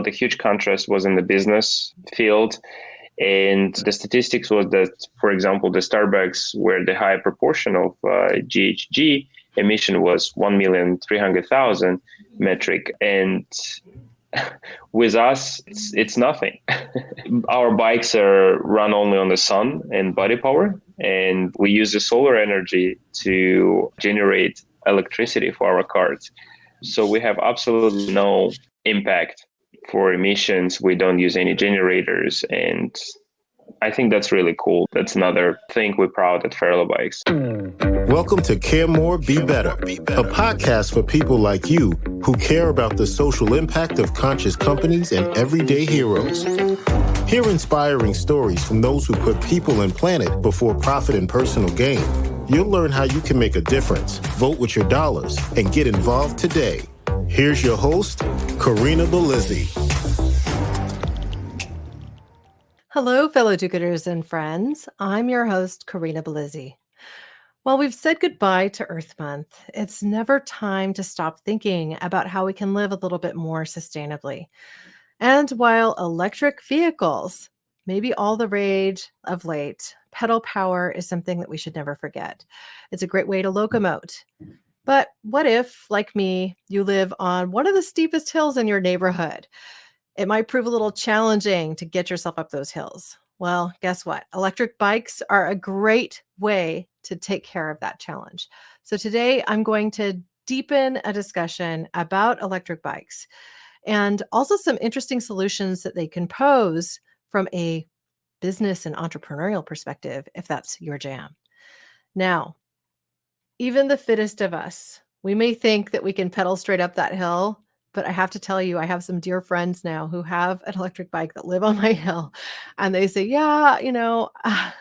the huge contrast was in the business field. And the statistics was that, for example, the Starbucks, where the high proportion of GHG emission was 1,300,000 metric. And with us, it's nothing. Our bikes are run only on the sun and body power, and we use the solar energy to generate electricity for our cars. So we have absolutely no impact for emissions. We don't use any generators, and I think that's really cool. That's another thing we're proud at Ferla Bikes. Welcome to Care More, Be Better, a podcast for people like you who care about the social impact of conscious companies and everyday heroes. Hear inspiring stories from those who put people and planet before profit and personal gain. You'll learn how you can make a difference, vote with your dollars, and get involved today. Here's your host, Corinna Bellizzi. Hello, fellow do-gooders and friends. I'm your host, Corinna Bellizzi. While we've said goodbye to Earth Month, it's never time to stop thinking about how we can live a little bit more sustainably. And while electric vehicles may be all the rage of late, pedal power is something that we should never forget. It's a great way to locomote. But what if, like me, you live on one of the steepest hills in your neighborhood? It might prove a little challenging to get yourself up those hills. Well, guess what? Electric bikes are a great way to take care of that challenge. So today I'm going to deepen a discussion about electric bikes and also some interesting solutions that they can pose from a business and entrepreneurial perspective, if that's your jam. Now, even the fittest of us, we may think that we can pedal straight up that hill, but I have to tell you, I have some dear friends now who have an electric bike that live on my hill. And they say, yeah,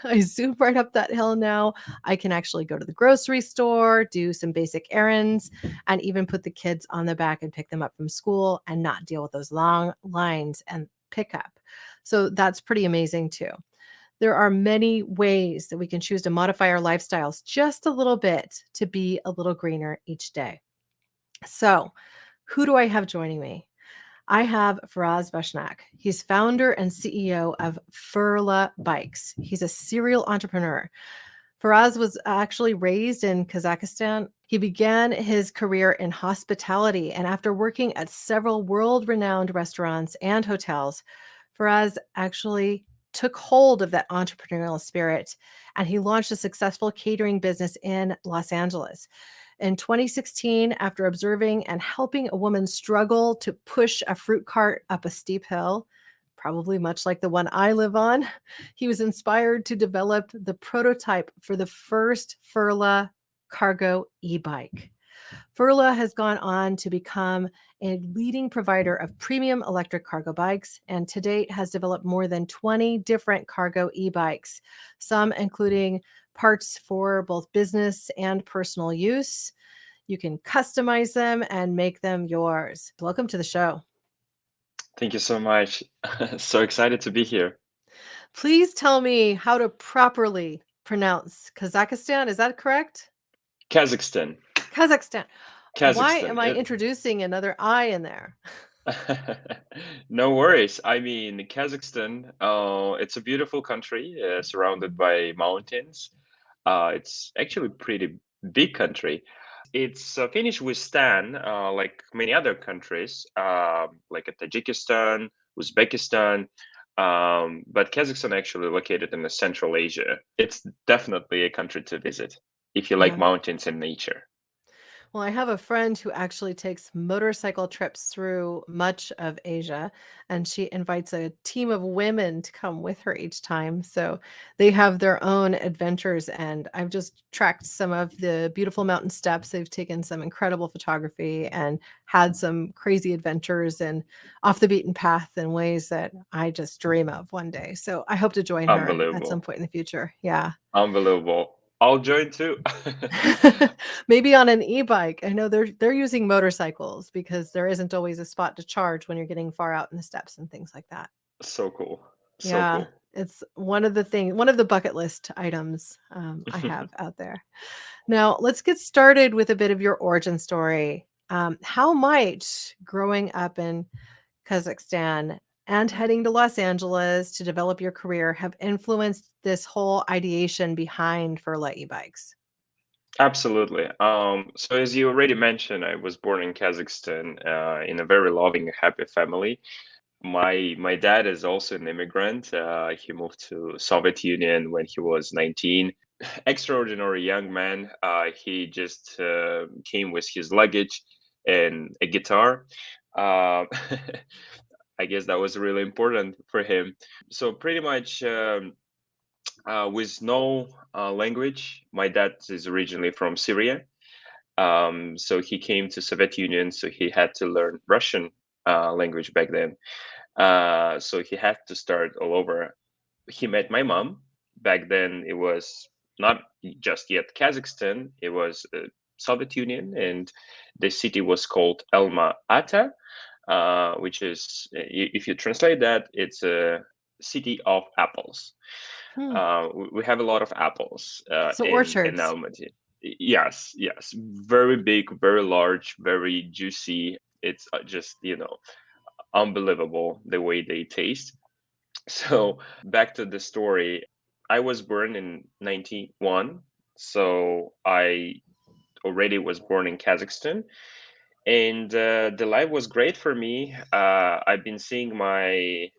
I zoom right up that hill now. I can actually go to the grocery store, do some basic errands, and even put the kids on the back and pick them up from school and not deal with those long lines and pickup. So that's pretty amazing too. There are many ways that we can choose to modify our lifestyles just a little bit to be a little greener each day. So, who do I have joining me? I have Feras Bashnak. He's founder and CEO of Ferla Bikes. He's a serial entrepreneur. Feras was actually raised in Kazakhstan. He began his career in hospitality, and after working at several world-renowned restaurants and hotels, Feras actually took hold of that entrepreneurial spirit, and he launched a successful catering business in Los Angeles. In 2016, after observing and helping a woman struggle to push a fruit cart up a steep hill, probably much like the one I live on, he was inspired to develop the prototype for the first Ferla cargo e-bike. Ferla has gone on to become a leading provider of premium electric cargo bikes, and to date has developed more than 20 different cargo e-bikes, some including parts for both business and personal use. You can customize them and make them yours. Welcome to the show. Thank you so much. So excited to be here. Please tell me how to properly pronounce Kazakhstan. Is that correct? Kazakhstan. Kazakhstan. Why Kazakhstan. am I introducing another I in there? No worries. I mean, Kazakhstan, it's a beautiful country surrounded by mountains. It's actually a pretty big country. It's finished with Stan, like many other countries, like Tajikistan, Uzbekistan, but Kazakhstan actually located in the Central Asia. It's definitely a country to visit if you like mountains and nature. Well, I have a friend who actually takes motorcycle trips through much of Asia, and she invites a team of women to come with her each time. So they have their own adventures, and I've just tracked some of the beautiful mountain steps. They've taken some incredible photography and had some crazy adventures and off the beaten path in ways that I just dream of one day. So I hope to join her at some point in the future. Yeah. Unbelievable. I'll join too. Maybe on an e-bike. I know they're using motorcycles because there isn't always a spot to charge when you're getting far out in the steppes and things like that. So cool. Yeah, Cool. it's one of the bucket list items I have out there. Now, let's get started with a bit of your origin story. How might growing up in Kazakhstan and heading to Los Angeles to develop your career have influenced this whole ideation behind Ferla e-bikes? Absolutely. So as you already mentioned, I was born in Kazakhstan in a very loving, happy family. My dad is also an immigrant. He moved to Soviet Union when he was 19. Extraordinary young man. He just came with his luggage and a guitar. Uh, I guess that was really important for him. So pretty much with no language. My dad is originally from Syria. So he came to Soviet Union, so he had to learn Russian language back then. So he had to start all over. He met my mom. Back then, it was not just yet Kazakhstan, it was Soviet Union, and the city was called Alma Ata, which is, if you translate that, it's a city of apples. Hmm. We have a lot of apples So in orchards. Almaty. Yes, yes, very big, very large, very juicy. It's just, unbelievable the way they taste. So back to the story, I was born in 91, so I already was born in Kazakhstan, and the life was great for me. I've been seeing my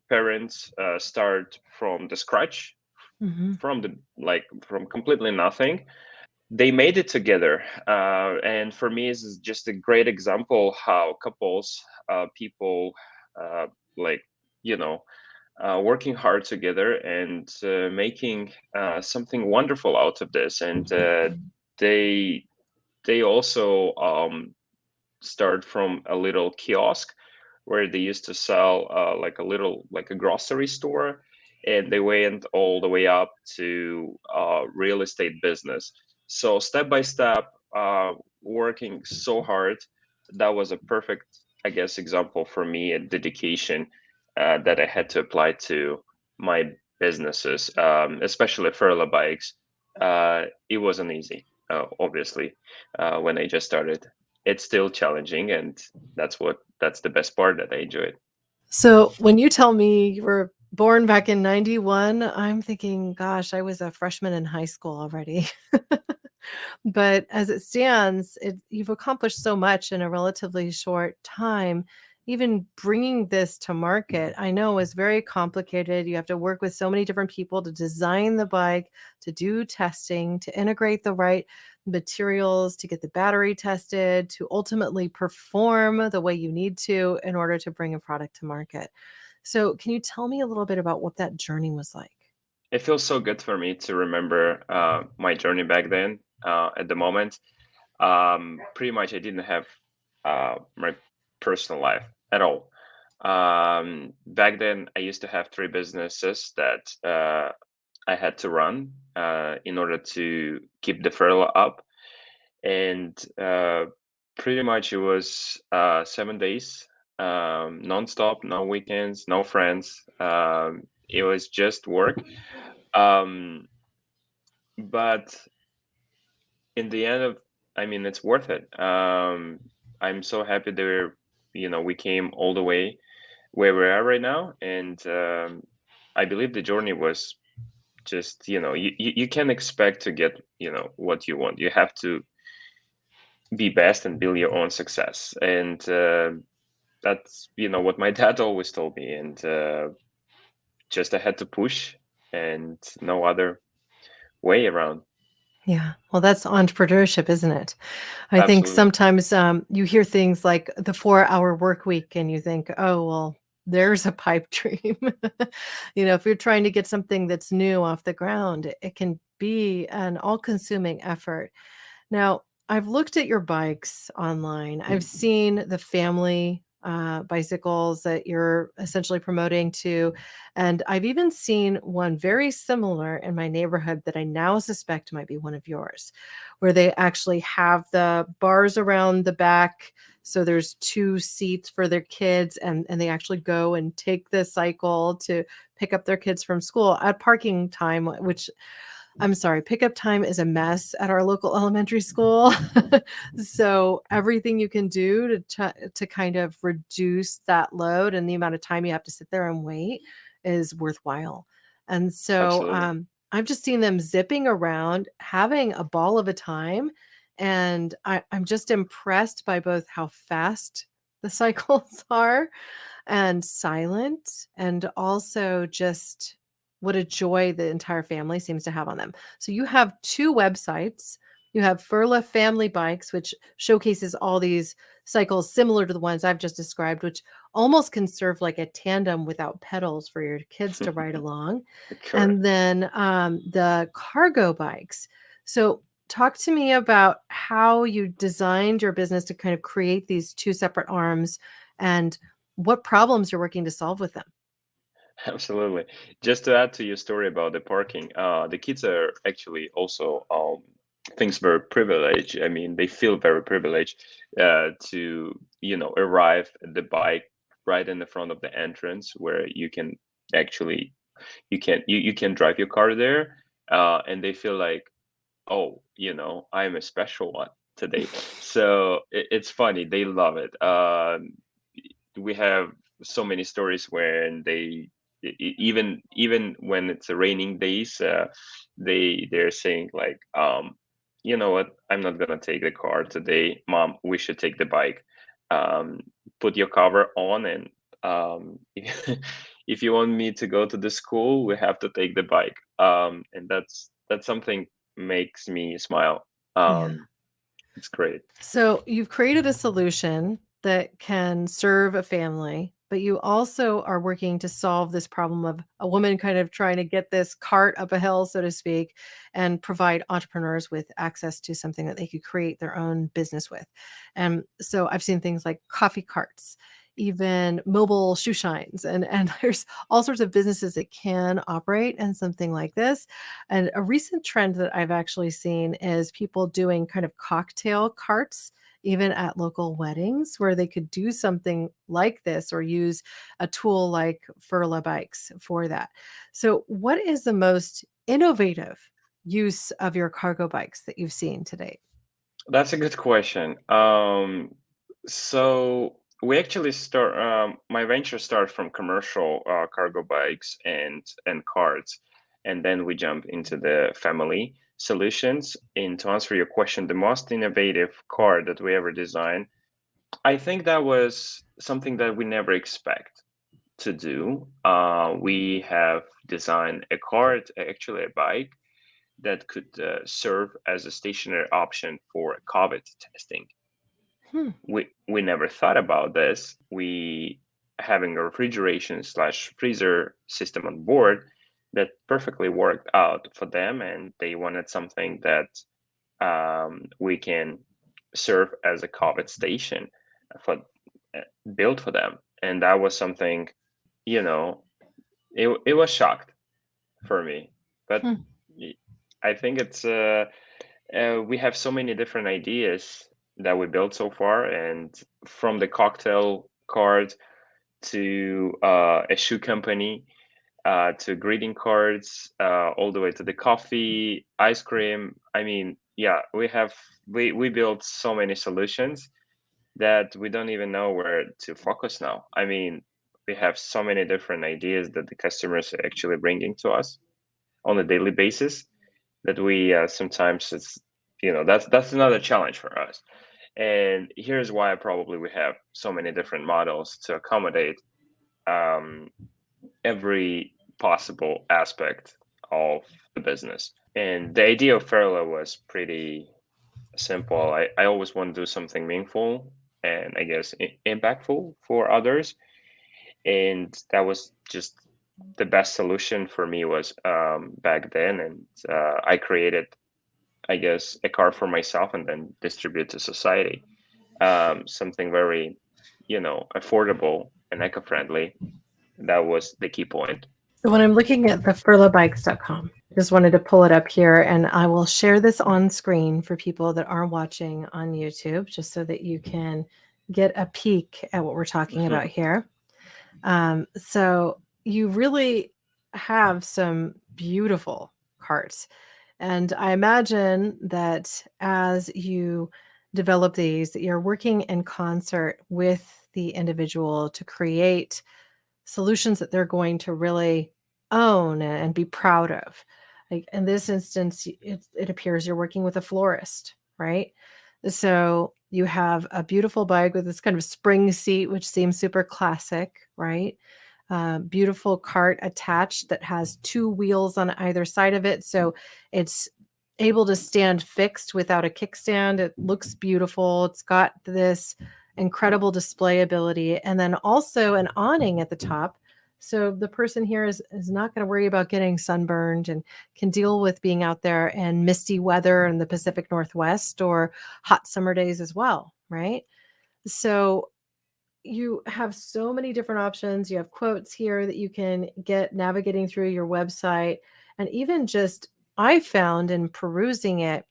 parents start from the scratch, Hmm. from completely nothing. They made it together, and for me, this is just a great example how couples, people, uh, like you know working hard together and making something wonderful out of this. And they they also start from a little kiosk where they used to sell like a grocery store, and they went all the way up to real estate business. So step by step, working so hard, that was a perfect, I guess, example for me, a dedication that I had to apply to my businesses, especially Ferla Bikes. It wasn't easy, obviously, when I just started. It's still challenging, and that's the best part that I enjoyed. So when you tell me you were born back in 91, I'm thinking, gosh, I was a freshman in high school already. But as it stands, you've accomplished so much in a relatively short time. Even bringing this to market, I know is very complicated. You have to work with so many different people to design the bike, to do testing, to integrate the right materials, to get the battery tested, to ultimately perform the way you need to in order to bring a product to market. So, can you tell me a little bit about what that journey was like? It feels so good for me to remember my journey back then. At the moment, pretty much I didn't have my personal life at all. Back then, I used to have three businesses that I had to run in order to keep the furlough up, and pretty much it was 7 days, nonstop, no weekends, no friends. It was just work. Um, but in the end of, I mean, it's worth it. I'm so happy that we came all the way where we are right now, and I believe the journey was just, you can expect to get, what you want. You have to be best and build your own success, and that's what my dad always told me, and just I had to push, and no other way around. Yeah. Well, that's entrepreneurship, isn't it? I think Absolutely. sometimes you hear things like the 4-hour work week and you think, oh, well, there's a pipe dream. If you're trying to get something that's new off the ground, it can be an all consuming effort. Now, I've looked at your bikes online. I've seen the family bicycles that you're essentially promoting to. And I've even seen one very similar in my neighborhood that I now suspect might be one of yours, where they actually have the bars around the back. So there's two seats for their kids, and they actually go and take the cycle to pick up their kids from school at parking time, which I'm sorry, pickup time is a mess at our local elementary school. So everything you can do to kind of reduce that load and the amount of time you have to sit there and wait is worthwhile. And so Absolutely. I've just seen them zipping around, having a ball of a time. And I'm just impressed by both how fast the cycles are and silent, and also just what a joy the entire family seems to have on them. So you have two websites. You have Ferla Family Bikes, which showcases all these cycles similar to the ones I've just described, which almost can serve like a tandem without pedals for your kids to ride along. Correct. And then the cargo bikes. So talk to me about how you designed your business to kind of create these two separate arms and what problems you're working to solve with them. Absolutely. Just to add to your story about the parking, the kids are actually also things very privileged. I mean, they feel very privileged to, arrive at the bike right in the front of the entrance where you can actually you can drive your car there, and they feel like, oh, I'm a special one today. So it's funny. They love it. We have so many stories when even when it's a raining days, they're saying like, you know what, I'm not gonna take the car today, mom, we should take the bike. um, Put your cover on, and if you want me to go to the school, we have to take the bike. And that's something makes me smile. Yeah. It's great. So you've created a solution that can serve a family, but you also are working to solve this problem of a woman kind of trying to get this cart up a hill, so to speak, and provide entrepreneurs with access to something that they could create their own business with. And so I've seen things like coffee carts, even mobile shoe shines, and there's all sorts of businesses that can operate in something like this. And a recent trend that I've actually seen is people doing kind of cocktail carts, even at local weddings, where they could do something like this or use a tool like Ferla Bikes for that. So, what is the most innovative use of your cargo bikes that you've seen to date? That's a good question. So we actually start. My venture started from commercial cargo bikes and carts, and then we jump into the family solutions. And to answer your question, the most innovative car that we ever designed, I think that was something that we never expect to do. We have designed a cart, actually a bike, that could serve as a stationary option for COVID testing. Hmm. We never thought about this. We having a refrigeration slash freezer system on board that perfectly worked out for them, and they wanted something that we can serve as a COVID station for built for them, and that was something, you know, it was shocked for me, but Hmm. I think it's we have so many different ideas that we built so far, and from the cocktail card to a shoe company, to greeting cards, all the way to the coffee, ice cream. I mean, yeah, we built so many solutions that we don't even know where to focus now. I mean, we have so many different ideas that the customers are actually bringing to us on a daily basis that we sometimes it's that's another challenge for us. And here's why probably we have so many different models to accommodate um, every possible aspect of the business. And the idea of Ferla was pretty simple. I always want to do something meaningful and I guess impactful for others, and that was just the best solution for me was back then. And I created, I guess, a car for myself and then distribute to society. Something very, affordable and eco-friendly. That was the key point. So when I'm looking at the furlabikes.com, just wanted to pull it up here and I will share this on screen for people that are watching on YouTube, just so that you can get a peek at what we're talking about here. So you really have some beautiful carts. And I imagine that as you develop these, that you're working in concert with the individual to create solutions that they're going to really own and be proud of. Like in this instance, it appears you're working with a florist, right? So you have a beautiful bike with this kind of spring seat, which seems super classic, right? Beautiful cart attached that has two wheels on either side of it. So it's able to stand fixed without a kickstand. It looks beautiful. It's got this incredible display ability, and then also an awning at the top. So the person here is not going to worry about getting sunburned and can deal with being out there in misty weather in the Pacific Northwest or hot summer days as well, right? So you have so many different options. You have quotes here that you can get navigating through your website. And even just I found in perusing it,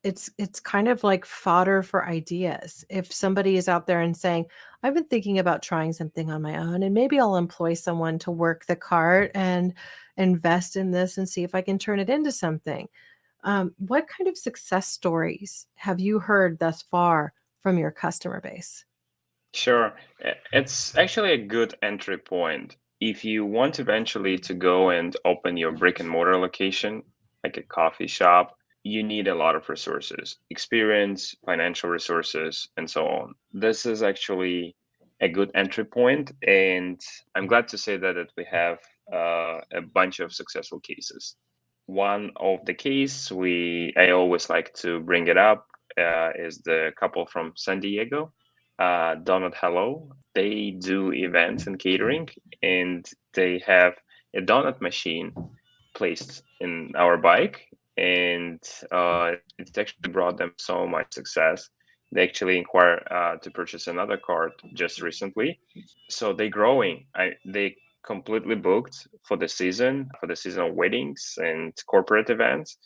it's kind of like fodder for ideas. If somebody is out there and saying, I've been thinking about trying something on my own, and maybe I'll employ someone to work the cart and invest in this and see if I can turn it into something. What kind of success stories have you heard thus far from your customer base? Sure. It's actually a good entry point. If you want eventually to go and open your brick and mortar location, like a coffee shop, you need a lot of resources, experience, financial resources, and so on. This is actually a good entry point, and I'm glad to say that we have a bunch of successful cases. One of the case I always like to bring it up is the couple from San Diego, Donut Hello. They do events and catering, and they have a donut machine placed in our bike, and it's actually brought them so much success. They actually inquire to purchase another cart just recently, so they growing. They completely booked for the seasonal weddings and corporate events,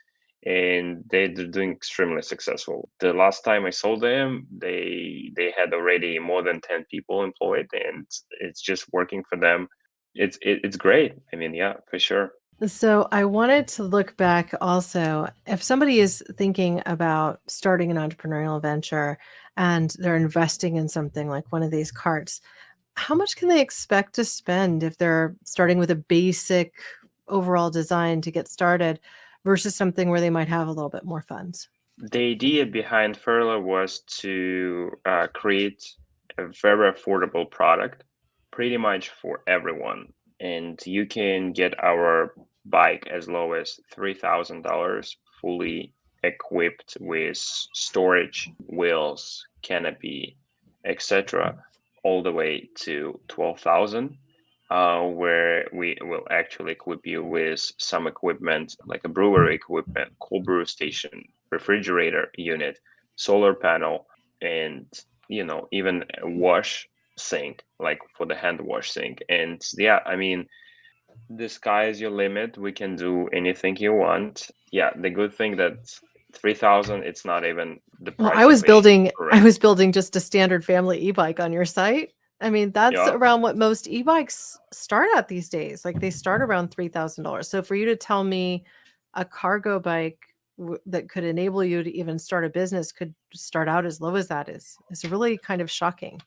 and they're doing extremely successful. The last time I saw them, they had already more than 10 people employed, and it's just working for them. It's great. I mean, yeah, for sure. So I wanted to look back also. If somebody is thinking about starting an entrepreneurial venture and they're investing in something like one of these carts, how much can they expect to spend if they're starting with a basic overall design to get started versus something where they might have a little bit more funds? The idea behind Ferla was to create a very affordable product, pretty much for everyone. And you can get our bike as low as $3,000, fully equipped with storage, wheels, canopy, etc., all the way to 12,000. Where we will actually equip you with some equipment like a brewery equipment, cold brew station, refrigerator unit, solar panel, and even a wash sink, like for the hand wash sink. And yeah, I mean, the sky is your limit. We can do anything you want. Yeah, the good thing that 3,000, it's not even the Well, price you pay for I rent. was building just a standard family e-bike on your site. I mean, that's Yeah. around what most e-bikes start at these days. Like they start around $3,000. So for you to tell me a cargo bike that could enable you to even start a business could start out as low as that is really kind of shocking.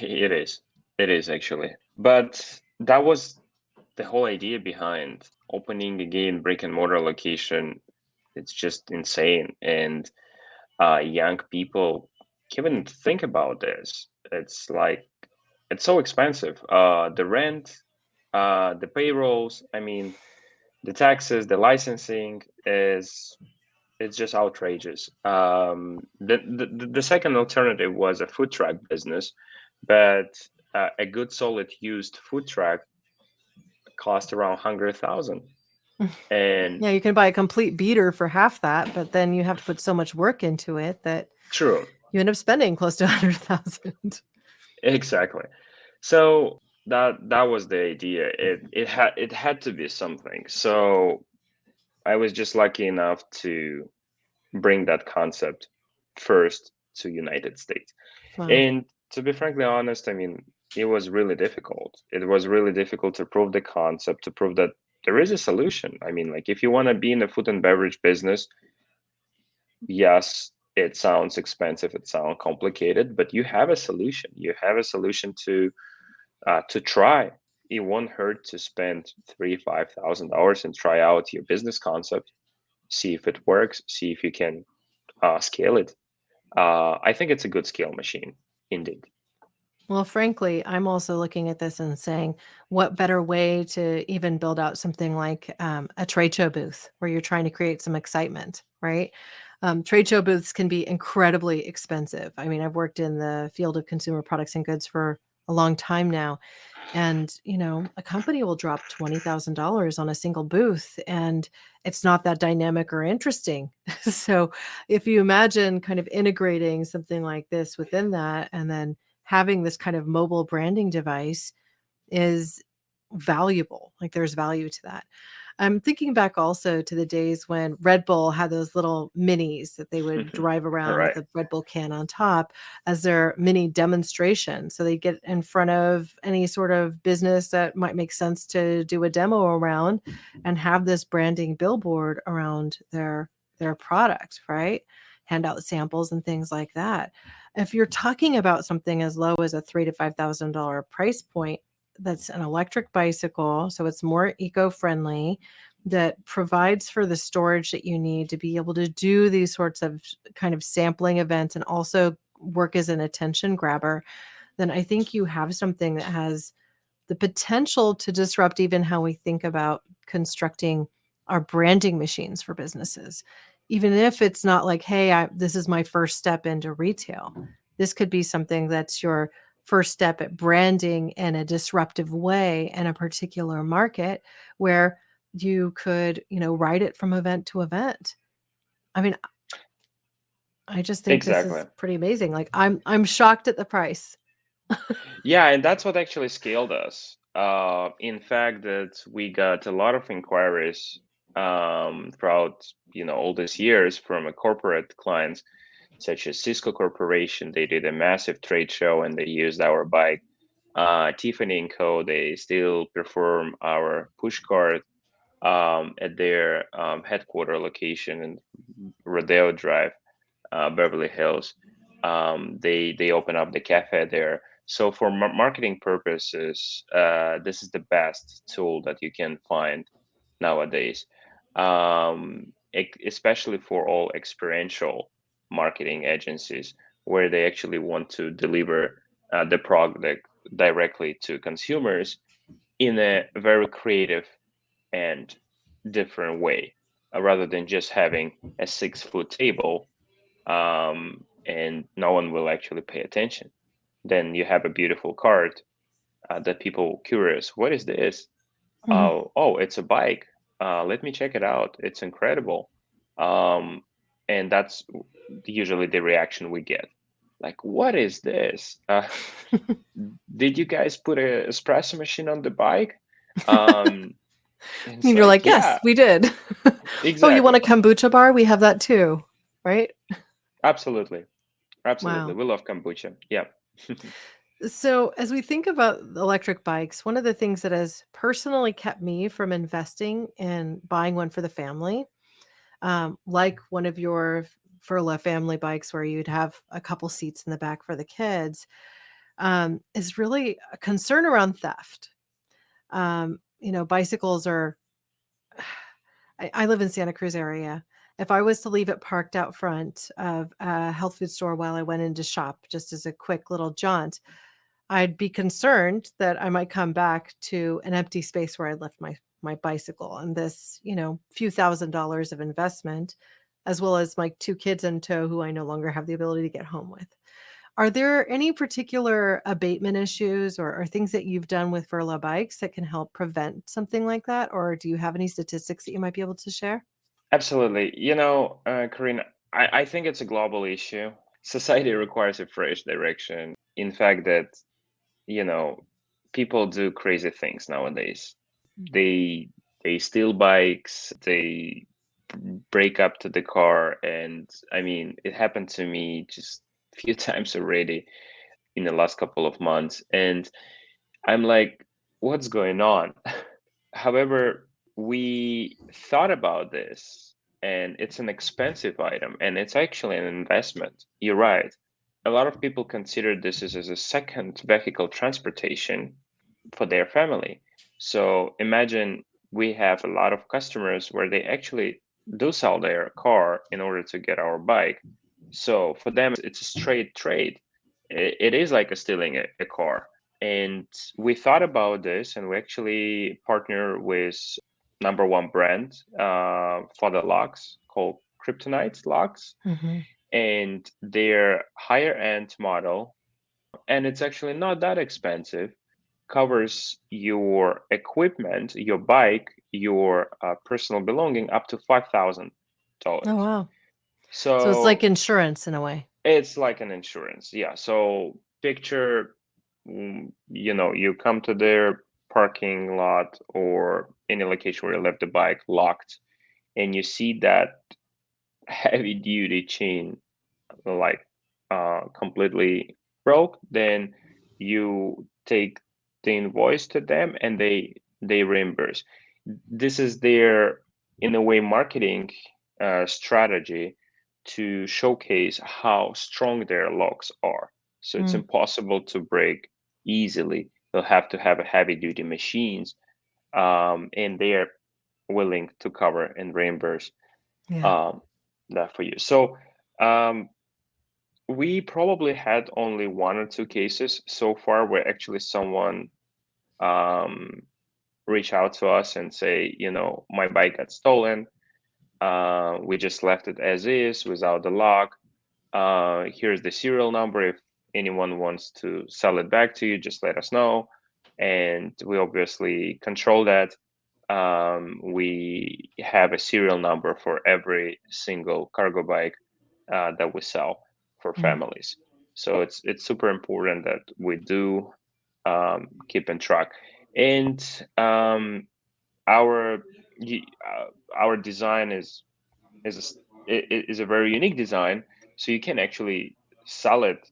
It is. It is actually. But that was the whole idea behind opening again brick and mortar location. It's just insane. And young people can't even think about this. It's like it's so expensive. The rent, the payrolls, I mean, the taxes, the licensing is it's just outrageous. The second alternative was a food truck business, but a good solid used food truck cost around 100,000. And Yeah, you can buy a complete beater for half that, but then you have to put so much work into it that true, you end up spending close to 100,000. exactly. So that was the idea. It had to be something. So I was just lucky enough to bring that concept first to United States. Wow. And to be frankly honest, I mean, it was really difficult. It was really difficult to prove the concept, to prove that there is a solution. I mean, like if you want to be in the food and beverage business, yes, it sounds expensive, it sounds complicated, but you have a solution. You have a solution to try. It won't hurt to spend $3,000-5,000 and try out your business concept, see if it works, see if you can scale it. I think it's a good scale machine, indeed. Well, frankly, I'm also looking at this and saying, what better way to even build out something like a trade show booth where you're trying to create some excitement, right? Trade show booths can be incredibly expensive. I mean, I've worked in the field of consumer products and goods for a long time now. And, a company will drop $20,000 on a single booth, and it's not that dynamic or interesting. So, if you imagine kind of integrating something like this within that, and then having this kind of mobile branding device is valuable. Like there's value to that. I'm thinking back also to the days when Red Bull had those little minis that they would drive around with Right. a Red Bull can on top as their mini demonstration. So they get in front of any sort of business that might make sense to do a demo around and have this branding billboard around their product, right? Hand out samples and things like that. If you're talking about something as low as a $3,000 to $5,000 price point, that's an electric bicycle, so it's more eco-friendly, that provides for the storage that you need to be able to do these sorts of kind of sampling events and also work as an attention grabber, then I think you have something that has the potential to disrupt even how we think about constructing our branding machines for businesses. Even if it's not like, hey, this is my first step into retail. This could be something that's your first step at branding in a disruptive way in a particular market where you could, ride it from event to event. I mean, I just think this Exactly. is pretty amazing. Like I'm shocked at the price. Yeah, and that's what actually scaled us. In fact, that we got a lot of inquiries throughout all these years from a corporate clients such as Cisco Corporation. They did a massive trade show and they used our bike. Tiffany and Co. They still perform our push cart at their headquarter location in Rodeo Drive, Beverly Hills. They open up the cafe there. So for marketing purposes, this is the best tool that you can find nowadays, especially for all experiential marketing agencies where they actually want to deliver the product directly to consumers in a very creative and different way, rather than just having a 6 foot table and no one will actually pay attention. Then you have a beautiful cart that people curious, what is this? Mhm. Oh, it's a bike. Let me check it out. It's incredible. Um, and that's usually the reaction we get. Like, what is this? Did you guys put a espresso machine on the bike? Um, and it's And you're like, like, yeah, yes, we did. Oh, you want exactly. a kombucha bar? We have that too, right? Absolutely. Absolutely. Wow. We love kombucha. Yeah. So, as we think about electric bikes, one of the things that has personally kept me from investing in buying one for the family, like one of your Furla family bikes where you'd have a couple seats in the back for the kids, is really a concern around theft. Bicycles are I live in Santa Cruz area. If I was to leave it parked out front of a health food store while I went in to shop, just as a quick little jaunt, I'd be concerned that I might come back to an empty space where I left my bicycle and this, few $1,000s of investment, as well as my two kids in tow who I no longer have the ability to get home with. Are there any particular abatement issues or things that you've done with Ferla bikes that can help prevent something like that? Or do you have any statistics that you might be able to share? Absolutely. Corinne, I think it's a global issue. Society requires a fresh direction. In fact, that, you know, people do crazy things nowadays. They they steal bikes, they break up to the car, and I mean, it happened to me just a few times already in the last couple of months, and I'm like, what's going on? However, we thought about this, and it's an expensive item, and it's actually an investment. You're right. A lot of people consider this as a second vehicle transportation for their family. So imagine we have a lot of customers where they actually do sell their car in order to get our bike. So for them, it's a straight trade. It is like a stealing a car. And we thought about this, and we actually partner with number one brand for the locks called Kryptonite locks, Hmm. and their higher end model, and it's actually not that expensive, covers your equipment, your bike, your personal belonging up to Oh, $5,000. wow. So it's like So insurance in a way. it's like an insurance, yeah. So picture, you come to their parking lot or any location where you left the bike locked, and you see that heavy duty chain like completely broke, then you take the invoice to them and they reimburse. This is their, in a way, marketing strategy to showcase how strong their locks are. So it's Mm, impossible to break easily. They'll have to have a heavy duty machines, and they are willing to cover and reimburse yeah. um, that for you. So um, we probably had only one or two cases so far where actually someone um, reach out to us and say, my bike got stolen. We just left it as is without the lock. Here's the serial number. If anyone wants to sell it back to you, just let us know. And we obviously control that. We have a serial number for every single cargo bike that we sell for Mm, families. So it's super important that we do keep in track. And our our design is is a very unique design. So you can actually sell it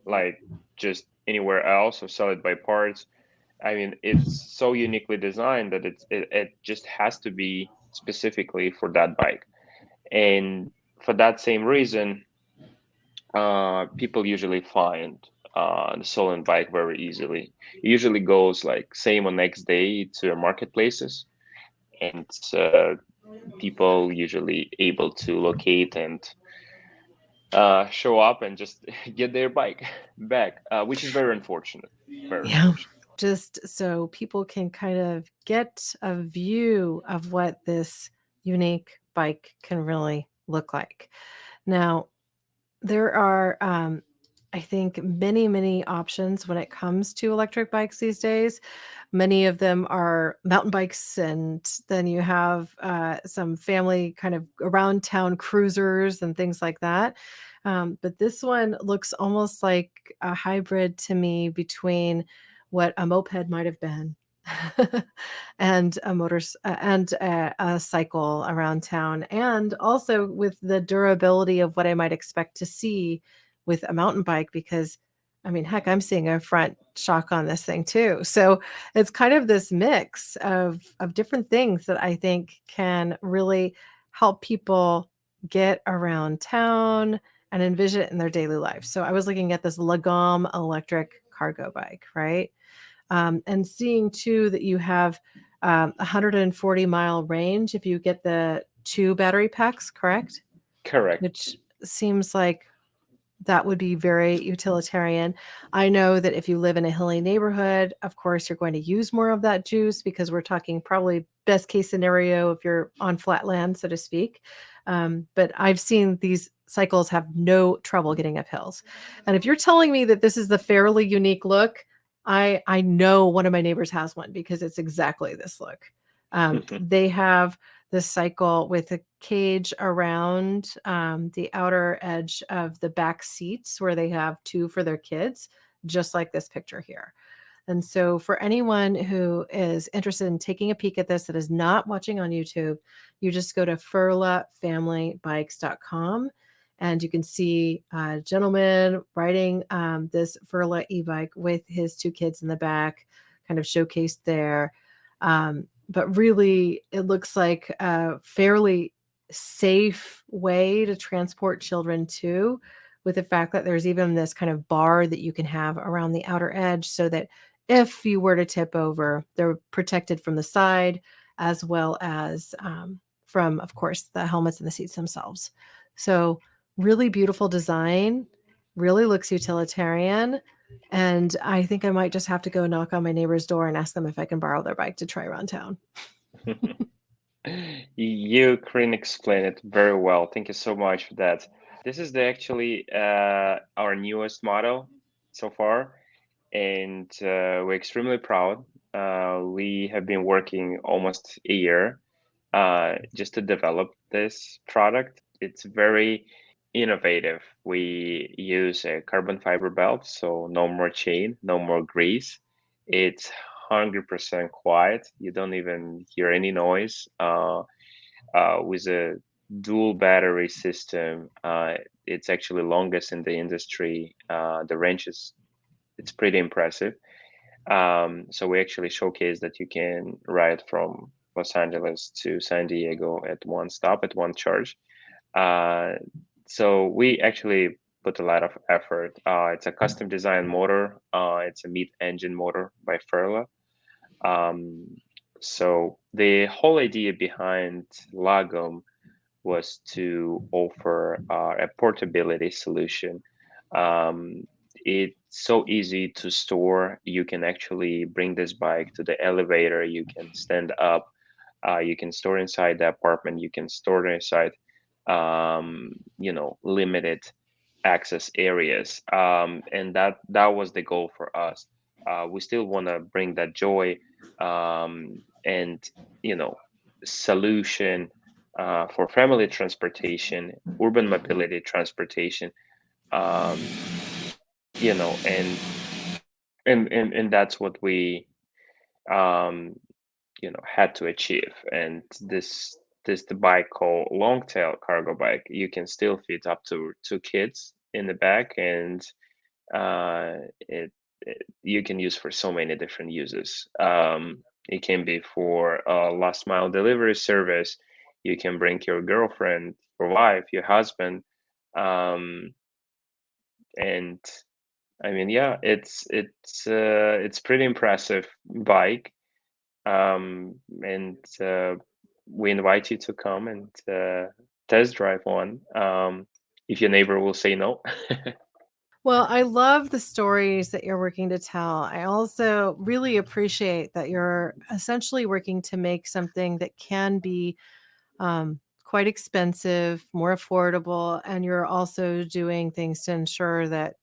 like just anywhere else or sell it by parts. I mean, it's so uniquely designed that it just has to be specifically for that bike. And for that same reason, people usually find the stolen bike very easily. It usually goes like same or next day to marketplaces, and people usually able to locate and show up and just get their bike back, which is very unfortunate. Very yeah. unfortunate. Just so people can kind of get a view of what this unique bike can really look like. Now, there are, I think, many, many options when it comes to electric bikes these days. Many of them are mountain bikes, and then you have some family kind of around town cruisers and things like that. But this one looks almost like a hybrid to me between what a moped might have been and a cycle around town, and also with the durability of what I might expect to see with a mountain bike, because I mean, heck, I'm seeing a front shock on this thing too. So it's kind of this mix of different things that I think can really help people get around town and envision it in their daily life. So I was looking at this Lagom electric cargo bike, right? And seeing too that you have 140-mile range if you get the 2 battery packs, correct? Correct. Which seems like that would be very utilitarian. I know that if you live in a hilly neighborhood, of course, you're going to use more of that juice, because we're talking probably best case scenario if you're on flat land, so to speak. But I've seen these cycles have no trouble getting up hills. And if you're telling me that this is the fairly unique look, I know one of my neighbors has one because it's exactly this look. They have this cycle with a cage around the outer edge of the back seats where they have two for their kids, just like this picture here. And so, for anyone who is interested in taking a peek at this that is not watching on YouTube, you just go to ferlafamilybikes.com, and you can see a gentleman riding this Ferla e bike with his two kids in the back, kind of showcased there. but really it looks like a fairly safe way to transport children too, with the fact that there's even this kind of bar that you can have around the outer edge so that if you were to tip over, they're protected from the side as well as from, of course, the helmets and the seats themselves. So really beautiful design, really looks utilitarian. And I think I might just have to go knock on my neighbor's door and ask them if I can borrow their bike to try around town. You, Corinne, explained it very well. Thank you so much for that. This is actually our newest model so far, and we're extremely proud. We have been working almost a year just to develop this product. It's very innovative. We use a carbon fiber belt, so no more chain, no more grease. It's 100% quiet. You don't even hear any noise. With a dual battery system, it's actually longest in the industry. The range is it's pretty impressive. So we actually showcase that you can ride from Los Angeles to San Diego at one stop, at one charge. Uh, so we actually put a lot of effort. It's a custom design motor. It's a mid-engine motor by Ferla. Um, so the whole idea behind Lagom was to offer a portability solution. Um, it's so easy to store. You can actually bring this bike to the elevator. You can stand up. You can store inside the apartment. You can store it inside, limited access areas. And that was the goal for us. We still want to bring that joy and solution for family transportation, urban mobility transportation, um, you know, and that's what we um, had to achieve. And this the bike called long tail cargo bike. You can still fit up to two kids in the back, and it you can use for so many different uses. It can be for a last mile delivery service. You can bring your girlfriend, your wife, your husband, um, and I mean, yeah, it's pretty impressive bike, and we invite you to come and test drive one. If your neighbor will say no. Well, I love the stories that you're working to tell. I also really appreciate that you're essentially working to make something that can be quite expensive, more affordable, and you're also doing things to ensure that,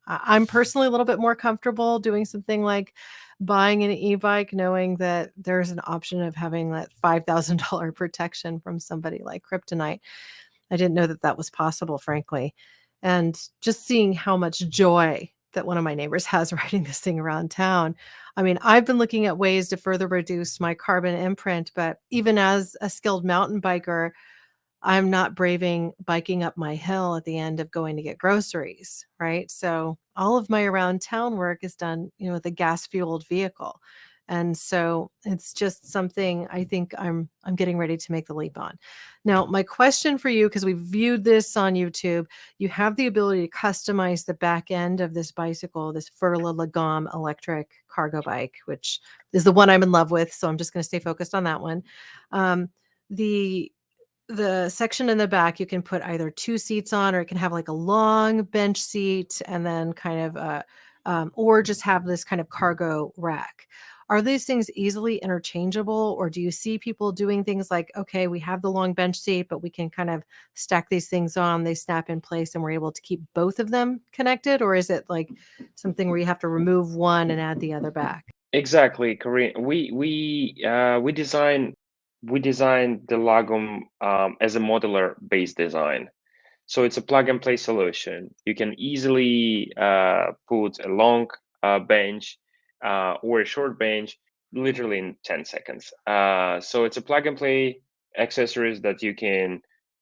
I'm personally a little bit more comfortable doing something like buying an e-bike, knowing that there's an option of having that $5,000 protection from somebody like kryptonite. I didn't know that that was possible, frankly. And just seeing how much joy that one of my neighbors has riding this thing around town. I mean, I've been looking at ways to further reduce my carbon imprint, but even as a skilled mountain biker, I'm not braving biking up my hill at the end of going to get groceries, right? So all of my around town work is done, with a gas fueled vehicle. And so it's just something I think I'm getting ready to make the leap on. Now, my question for you, because we viewed this on YouTube, you have the ability to customize the back end of this bicycle, this Ferla Lagom electric cargo bike, which is the one I'm in love with. So I'm just going to stay focused on that one. Um, the the section in the back, you can put either 2 seats on, or it can have, like, a long bench seat and then kind of or just have this kind of cargo rack. Are these things easily interchangeable, or do you see people doing things like, "Okay, we have the long bench seat, but we can kind of stack these things on, they snap in place, and we're able to keep both of them connected," or is it, like, something where you have to remove one and add the other back? Exactly, Corinne. We designed the Lagom as a modular based design. So it's a plug and play solution. You can easily put a long bench or a short bench literally in 10 seconds. So it's a plug and play accessories that you can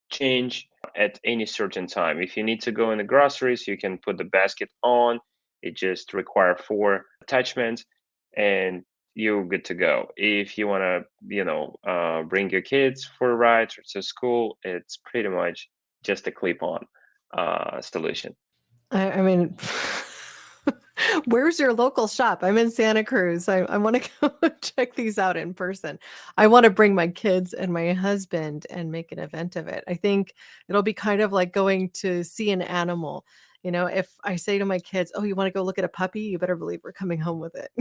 change at any certain time. If you need to go in the groceries, you can put the basket on. It just require four attachments, and you're good to go. If you want to, bring your kids for a ride to school, it's pretty much just a clip-on solution. I mean, where's your local shop? I'm in Santa Cruz. I want to go check these out in person. I want to bring my kids and my husband and make an event of it. I think it'll be kind of like going to see an animal. You know, if I say to my kids, "Oh, you want to go look at a puppy?" You better believe we're coming home with it.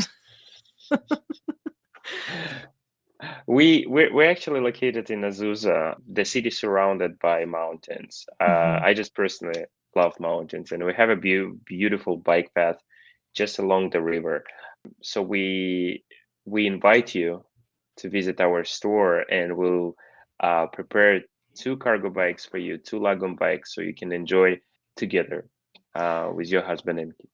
We're actually located in Azusa, the city surrounded by mountains. Mhm. I just personally love mountains, and we have a beautiful bike path just along the river. So we invite you to visit our store, and we'll prepare two cargo bikes for you, two Lagom bikes, so you can enjoy together with your husband and kids.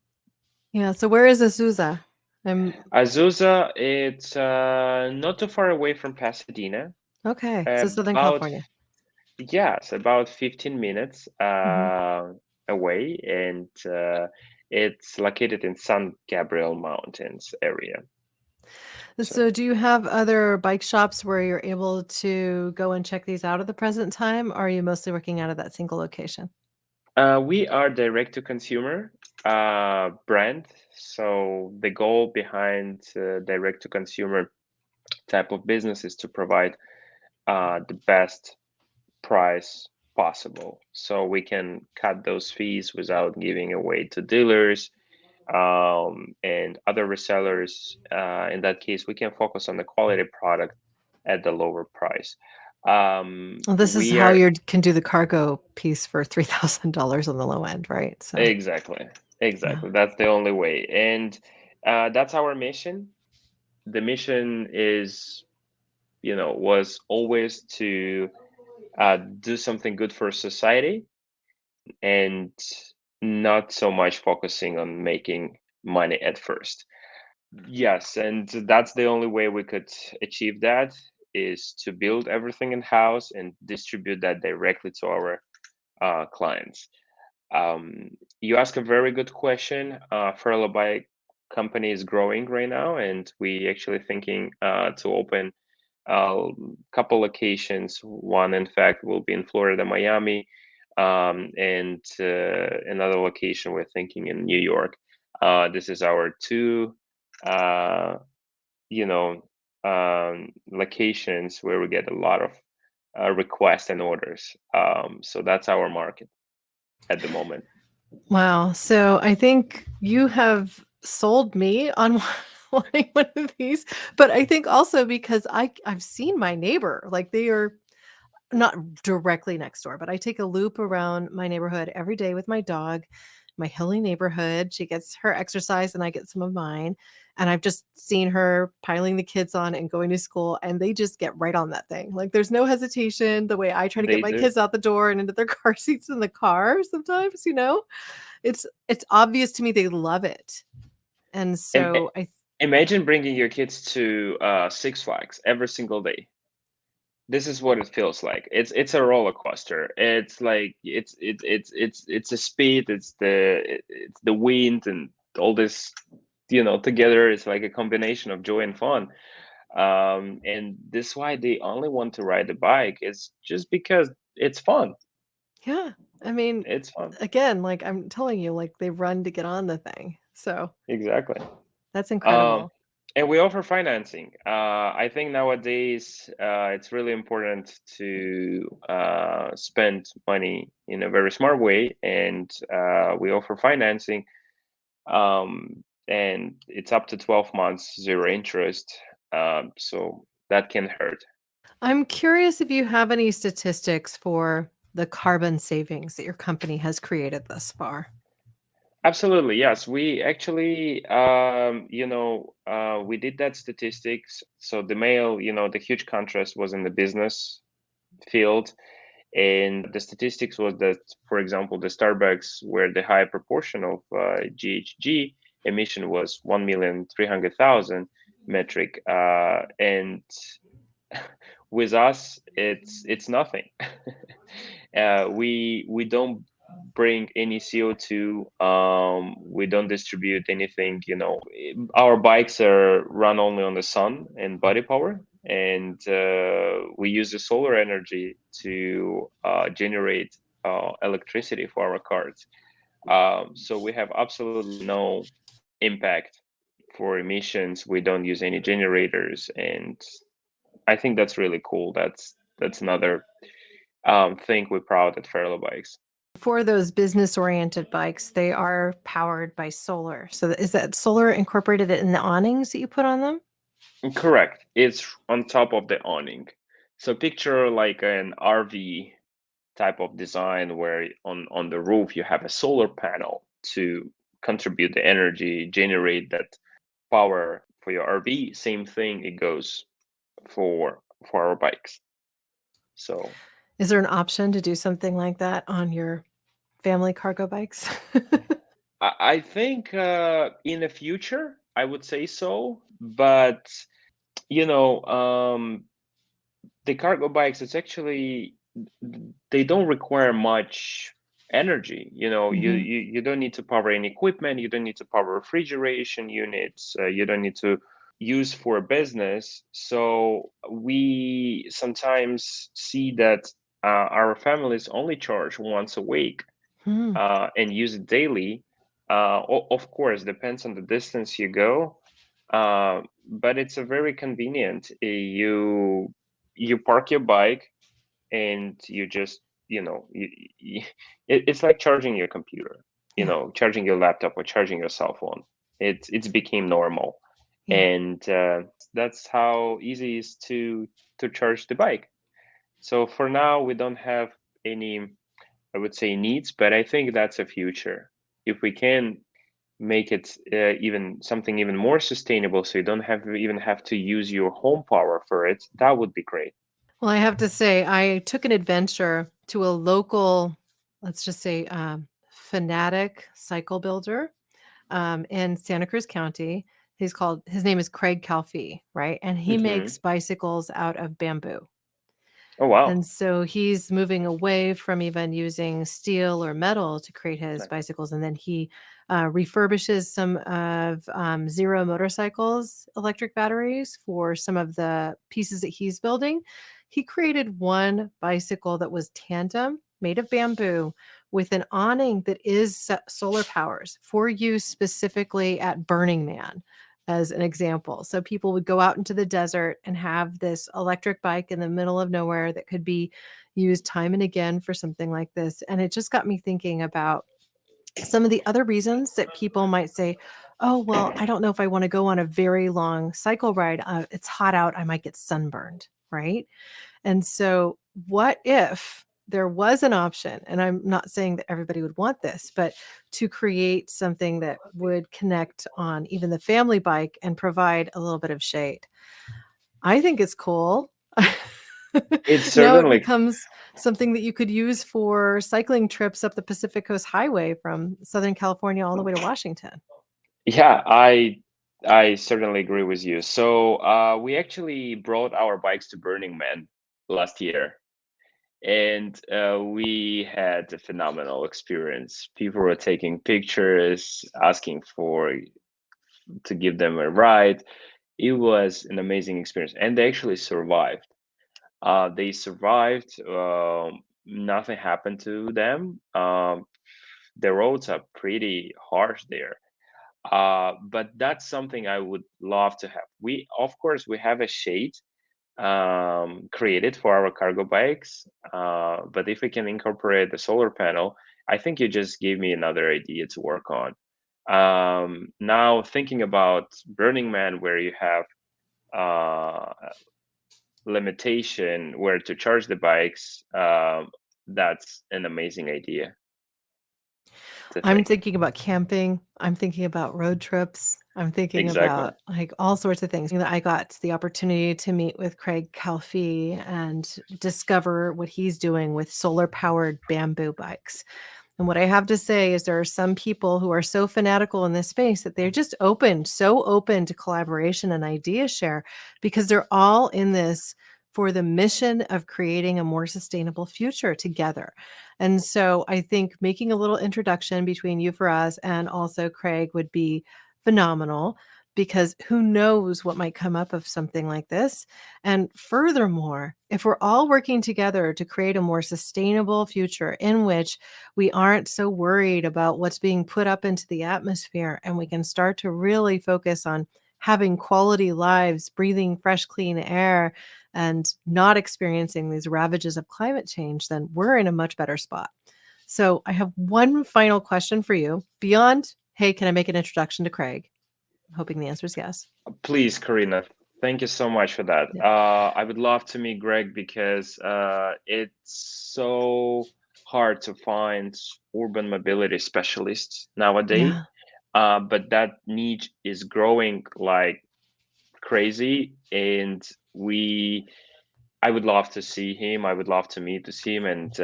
Yeah. So where is Azusa? I'm Azusa, it's not too far away from Pasadena. okay. So Southern About California. Yes, about 15 minutes Mhm. away, and it's located in San Gabriel Mountains area. So So do you have other bike shops where you're able to go and check these out at the present time, or are you mostly working out of that single location? we are direct to consumer brand. So the goal behind direct to consumer type of business is to provide the best price possible, so we can cut those fees without giving away to dealers and other resellers. In that case, we can focus on the quality product at the lower price. Well, this is We how are you can do the cargo piece for $3,000 on the low end, right? So, exactly, yeah. exactly. That's the only way, and that's our mission. The mission is, was always to do something good for society and not so much focusing on making money at first. Yes, and that's the only way we could achieve that, is to build everything in house and distribute that directly to our clients. Um, you ask a very good question. Ferla Bike company is growing right now, and we actually thinking to open a couple locations. One, in fact, will be in Florida, Miami, and another location we're thinking in New York. This is our two uh, you know, locations where we get a lot of requests and orders. So that's our market at the moment. Wow. So I think you have sold me on wanting one of these, but I think also because I've seen my neighbor, like they are not directly next door, but I take a loop around my neighborhood every day with my dog, my hilly neighborhood. She gets her exercise and I get some of mine. And I've just seen her piling the kids on and going to school, and they just get right on that thing. Like there's no hesitation the way I try to get They my do. kids out the door and into their car seats in the car sometimes, you know? It's obvious to me they love it. And Im- so I Imagine bringing your kids to Six Flags every single day. This is what it feels like. It's a roller coaster. It's like it's a speed. It's the wind and all this, together. It's like a combination of joy and fun. And this is why they only want to ride the bike, is just because it's fun. yeah, I mean, It's fun. again, like I'm telling you, like they run to get on the thing. So Exactly. that's Um, incredible. and we offer financing. I think nowadays it's really important to spend money in a very smart way, and we offer financing. And it's up to 12 months, zero interest. So that can hurt. I'm curious if you have any statistics for the carbon savings that your company has created thus far. Absolutely, yes. We actually, we did that statistics. So the male, the huge contrast was in the business field, and the statistics was that, for example, the Starbucks, where the high proportion of GHG emission was 1,300,000 metric, and with us, it's nothing. We don't bring any CO2. We don't distribute anything. Our bikes are run only on the sun and body power, and we use the solar energy to generate electricity for our cars. So we have absolutely no impact for emissions. We don't use any generators, and I think that's really cool. That's another thing we're proud at Ferla Bikes. For those business-oriented bikes, they are powered by solar. So is that solar incorporated in the awnings that you put on them? Correct. It's on top of the awning. So picture like an RV type of design where on the roof you have a solar panel to contribute the energy, generate that power for your RV. Same thing it goes for our bikes. So Is there an option to do something like that on your family cargo bikes? I think in the future I would say so, but you know, the cargo bikes, it's actually they don't require much energy. Mhm. You don't need to power any equipment, you don't need to power refrigeration units, you don't need to use for a business. So we sometimes see that our families only charge once a week Hmm. and use it daily. Of course, depends on the distance you go, but it's a very convenient. You park your bike and you just it's like charging your computer, Yeah. charging your laptop or charging your cell phone. It's became normal, Yeah. and that's how easy it is to charge the bike. So for now, we don't have any, I would say, needs, but I think that's a future. If we can make it even something even more sustainable, so you don't even have to use your home power for it, that would be great. Well, I have to say, I took an adventure to a local, let's just say, fanatic cycle builder in Santa Cruz County. His name is Craig Calfee, right? And he Hmm. makes bicycles out of bamboo. Oh wow. And so he's moving away from even using steel or metal to create his Nice. bicycles. And then he refurbishes some of Zero Motorcycles electric batteries for some of the pieces that he's building. He created one bicycle that was tandem, made of bamboo, with an awning that is solar powers for use specifically at Burning Man, as an example. So people would go out into the desert and have this electric bike in the middle of nowhere that could be used time and again for something like this. And it just got me thinking about some of the other reasons that people might say, oh, well, I don't know if I want to go on a very long cycle ride. It's hot out. I might get sunburned. Right. And so, what if there was an option? And I'm not saying that everybody would want this, but to create something that would connect on even the family bike and provide a little bit of shade. I think it's cool. It's Now it certainly, becomes something that you could use for cycling trips up the Pacific Coast Highway from Southern California all the way to Washington. yeah, I certainly agree with you. So we actually brought our bikes to Burning Man last year, and we had a phenomenal experience. People were taking pictures, asking for to give them a ride. It was an amazing experience, and they actually survived. They survived. Nothing happened to them. The roads are pretty harsh there, but that's something I would love to have. We, of course, we have a shade created for our cargo bikes, but if we can incorporate the solar panel, I think you just gave me another idea to work on. Now thinking about Burning Man, where you have uh, limitation where to charge the bikes, that's an amazing idea to I'm think. thinking about camping. I'm thinking about road trips. I'm thinking Exactly. about like all sorts of things. I got the opportunity to meet with Craig Calfee and discover what he's doing with solar powered bamboo bikes. And what I have to say is there are some people who are so fanatical in this space that they're just open, so open to collaboration and idea share because they're all in this for the mission of creating a more sustainable future together. And so I think making a little introduction between you, Feras, and also Craig would be phenomenal, because who knows what might come up of something like this. And furthermore, if we're all working together to create a more sustainable future in which we aren't so worried about what's being put up into the atmosphere, and we can start to really focus on having quality lives, breathing fresh, clean air, and not experiencing these ravages of climate change, then we're in a much better spot. So I have one final question for you beyond, hey, can I make an introduction to Craig? I'm hoping the answer is yes. Please, Corinna, thank you so much for that. Yeah. I would love to meet Greg because it's so hard to find urban mobility specialists nowadays. Yeah. But that niche is growing like crazy, and I would love to see him. I would love to meet with him, and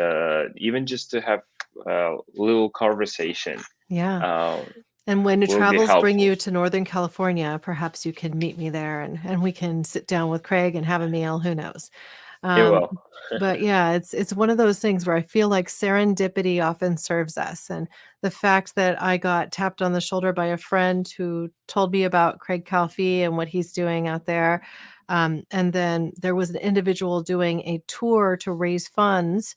even just to have a little conversation Yeah. uh, And when will be travels bring helpful. you to Northern California, perhaps you can meet me there, and we can sit down with Craig and have a meal. Who knows? It Um, will. but yeah, it's one of those things where I feel like serendipity often serves us. And the fact that I got tapped on the shoulder by a friend who told me about Craig Calfee and what he's doing out there. And then there was an individual doing a tour to raise funds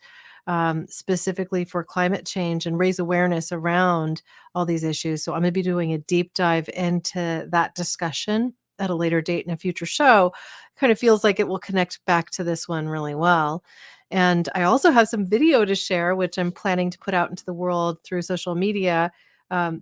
specifically for climate change and raise awareness around all these issues. So I'm going to be doing a deep dive into that discussion at a later date in a future show. Kind of feels like it will connect back to this one really well. And I also have some video to share, which I'm planning to put out into the world through social media,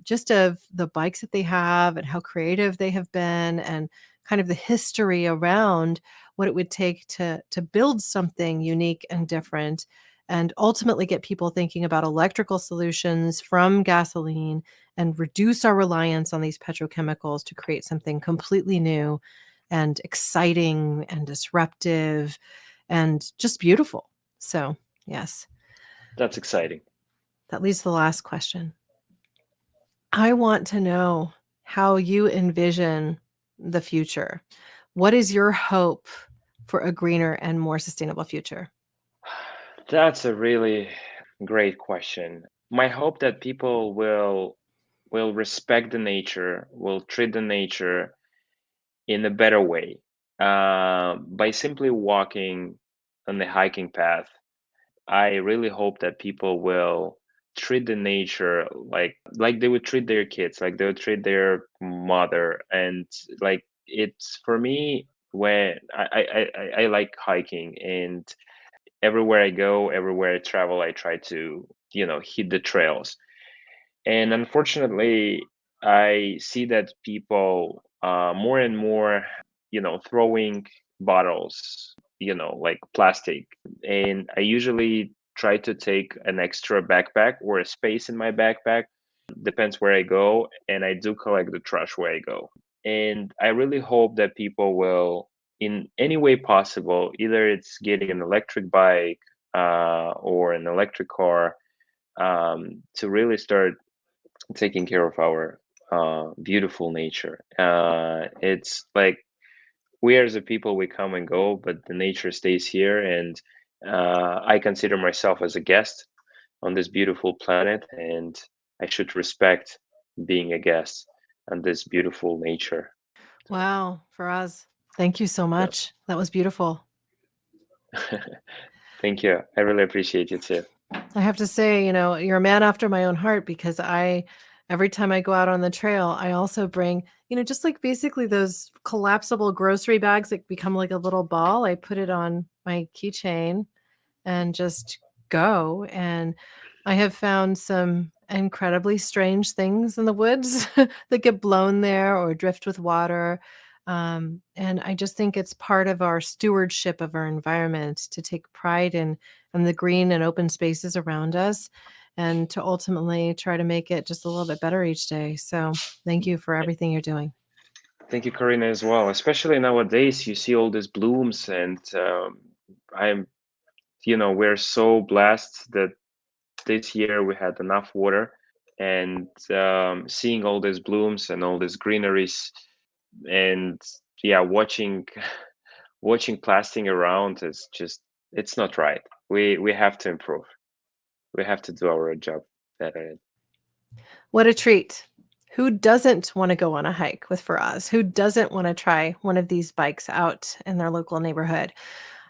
just of the bikes that they have and how creative they have been, and kind of the history around what it would take to build something unique and different, and ultimately get people thinking about electrical solutions from gasoline and reduce our reliance on these petrochemicals to create something completely new and exciting and disruptive and just beautiful. So, yes, That's exciting. that leads to the last question. I want to know how you envision the future. What is your hope for a greener and more sustainable future? That's a really great question. My hope that people will respect the nature, will treat the nature in a better way by simply walking on the hiking path. I really hope that people will treat the nature like they would treat their kids, like they would treat their mother, and like it's for me when I like hiking, and everywhere I go, everywhere I travel, I try to hit the trails. And unfortunately, I see that people more and more, throwing bottles, like plastic. And I usually try to take an extra backpack or a space in my backpack, depends where I go. And I do collect the trash where I go. And I really hope that people will, in any way possible, either it's getting an electric bike or an electric car, to really start taking care of our beautiful nature. It's like we as a people, we come and go, but the nature stays here. And I consider myself as a guest on this beautiful planet, and I should respect being a guest on this beautiful nature. So, Wow, Faraz, thank you so yeah. much. That was beautiful. Thank you. I really appreciate you too. I have to say, you're a man after my own heart, because every time I go out on the trail, I also bring, just like basically those collapsible grocery bags that become like a little ball. I put it on my keychain and just go. And I have found some incredibly strange things in the woods that get blown there or drift with water. And I just think it's part of our stewardship of our environment to take pride in the green and open spaces around us, and to ultimately try to make it just a little bit better each day. So thank you for everything you're doing. Thank you, Corinna, as well. Especially nowadays, you see all these blooms, and I'm, we're so blessed that this year we had enough water, and seeing all these blooms and all these greeneries, and yeah, watching watching plastic around is just, it's not right. We have to improve. We have to do our job better. What a treat. Who doesn't want to go on a hike with Feras? Who doesn't want to try one of these bikes out in their local neighborhood?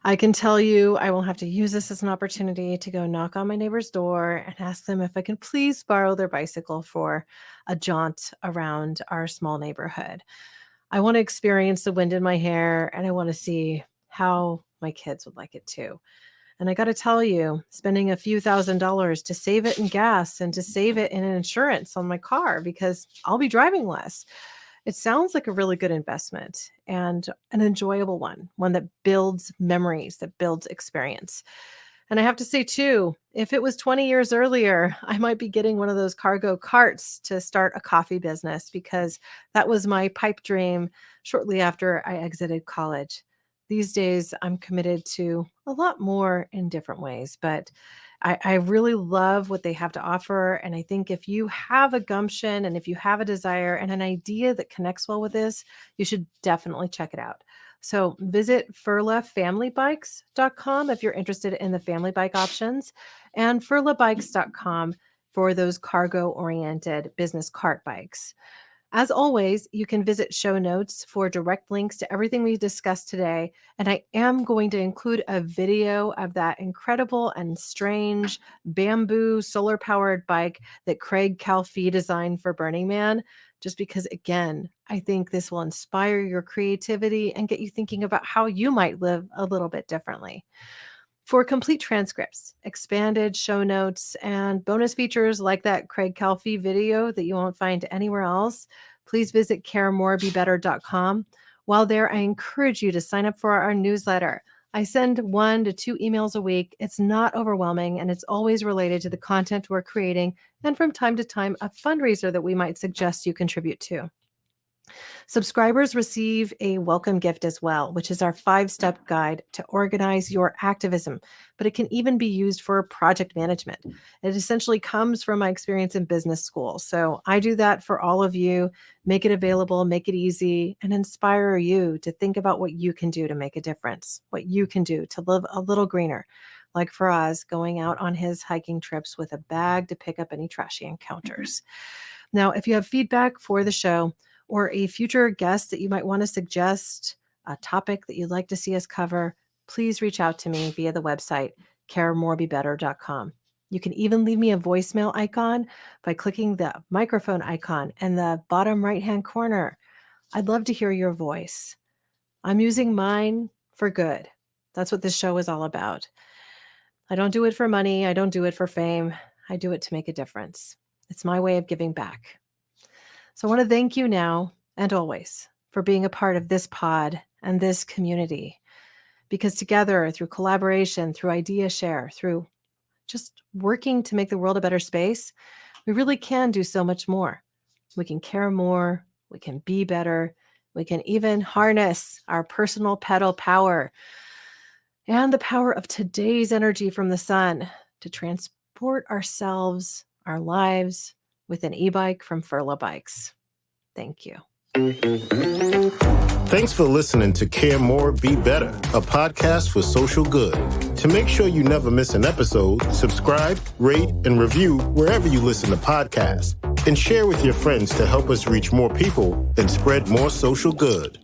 I can tell you I will have to use this as an opportunity to go knock on my neighbor's door and ask them if I can please borrow their bicycle for a jaunt around our small neighborhood. I want to experience the wind in my hair, and I want to see how my kids would like it too. And I got to tell you, spending a few $1,000s to save it in gas and to save it in insurance on my car because I'll be driving less. It sounds like a really good investment and an enjoyable one that builds memories, that builds experience. And I have to say, too, if it was 20 years earlier, I might be getting one of those cargo carts to start a coffee business because that was my pipe dream shortly after I exited college. These days, I'm committed to a lot more in different ways, but I really love what they have to offer. And I think if you have a gumption and if you have a desire and an idea that connects well with this, you should definitely check it out. So visit ferlafamilybikes.com if you're interested in the family bike options, and ferlabikes.com for those cargo-oriented business cart bikes. As always, you can visit show notes for direct links to everything we discussed today. And I am going to include a video of that incredible and strange bamboo solar-powered bike that Craig Calfee designed for Burning Man, just because, again, I think this will inspire your creativity and get you thinking about how you might live a little bit differently. For complete transcripts, expanded show notes, and bonus features like that Craig Calfee video that you won't find anywhere else, please visit caremorebebetter.com. While there, I encourage you to sign up for our newsletter. I send 1 to 2 emails a week. It's not overwhelming, and it's always related to the content we're creating, and from time to time, a fundraiser that we might suggest you contribute to. Subscribers receive a welcome gift as well, which is our 5-step guide to organize your activism, but it can even be used for project management. It essentially comes from my experience in business school. So I do that for all of you, make it available, make it easy, and inspire you to think about what you can do to make a difference, what you can do to live a little greener, like Feras going out on his hiking trips with a bag to pick up any trash he encounters. Now, if you have feedback for the show, or a future guest that you might want to suggest, a topic that you'd like to see us cover, please reach out to me via the website, caremorebebetter.com. You can even leave me a voicemail icon by clicking the microphone icon in the bottom right-hand corner. I'd love to hear your voice. I'm using mine for good. That's what this show is all about. I don't do it for money. I don't do it for fame. I do it to make a difference. It's my way of giving back. So I want to thank you now and always for being a part of this pod and this community, because together, through collaboration, through idea share, through just working to make the world a better space, we really can do so much more. We can care more, we can be better, we can even harness our personal pedal power and the power of today's energy from the sun to transport ourselves, our lives, with an e-bike from Ferla Bikes. Thank you. Thanks for listening to Care More, Be Better, a podcast for social good. To make sure you never miss an episode, subscribe, rate, and review wherever you listen to podcasts, and share with your friends to help us reach more people and spread more social good.